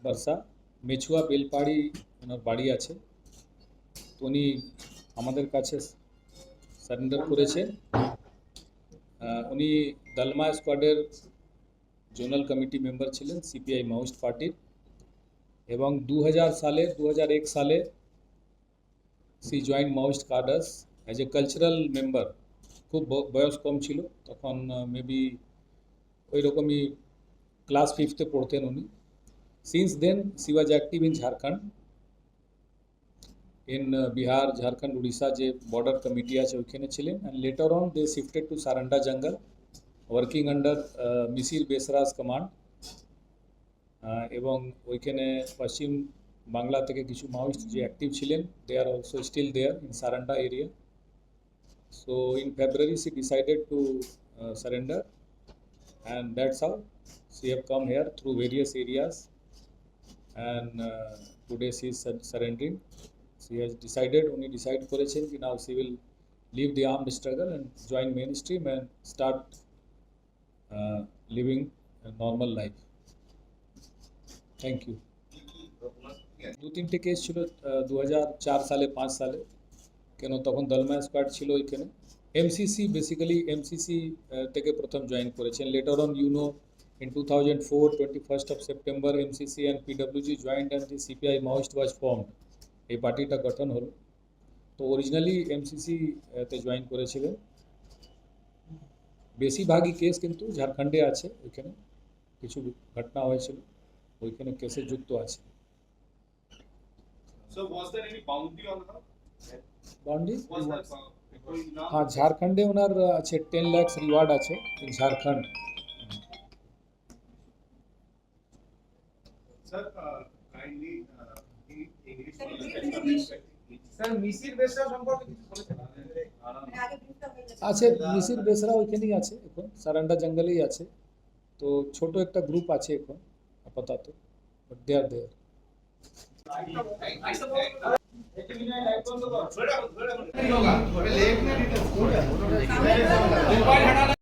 বর্ষা মেছুয়া বেলপাড়ি ওনার বাড়ি আছে, তো উনি আমাদের কাছে সারেন্ডার করেছেন। উনি দলমা স্কোয়াডের জোনাল কমিটি মেম্বার ছিলেন সিপিআই মাওয়িস্ট পার্টির, এবং 2001 সালে she joined Maoist cadres as a cultural member. খুব বয়স কম ছিল তখন, মেবি ওই রকমই ক্লাস 5th পড়তেন উনি। Since then, she was active in Jharkhand, in Bihar, Jharkhand, Odisha যে বর্ডার কমিটি আছে ওইখানে ছিলেন, and later on they shifted to Saranda Jungle, working under Misir Besra command. এবং ওইখানে পশ্চিম বাংলা থেকে কিছু মাওয়িস্ট যে অ্যাক্টিভ ছিলেন, they are also still there in Saranda area. So in February she decided to surrender, and that's how she have come here through various areas. And today she is surrendering. She has decided, only decide করেছেন কি now she will leave the armed struggle and join mainstream and start living a normal life. Thank you. 2-3টে case ছিল 2004 সালে 5 সালে, কেন তখন Dalma squad ছিল ওইখানে। এমসিসি বেসিক্যালি এমসিসি থেকে প্রথম জয়েন করেছেন। Letter on in 2004, 21st of September, MCC and PWG joined and the CPI Maoist was formed. এই পার্টিটা গঠন হলো। তো অরিজিনালি এমসিসি তে জয়েন করেছিলেন। বেশিরভাগই কেস কিন্তু ঝাড়খণ্ডে আছে, ওইখানে কিছু ঘটনা হয়েছিল, ওইখানে কেসে যুক্ত আছে। So was there any bounty on her? বাউন্ডি Was there হ্যাঁ, ঝাড়খণ্ডে ওনার আছে 10 লাখ রিওয়ার্ড আছে in Jharkhand. Sir, kindly English. Sir Misir Besra সম্পর্কে কিছু বলেছেন? আছে মিসির বেসরা ওইখানেই আছে, এখন সারান্ডা জঙ্গলেই আছে। তো ছোট একটা গ্রুপ আছে এখন আপাতত, বাট দে আর দেয়ার।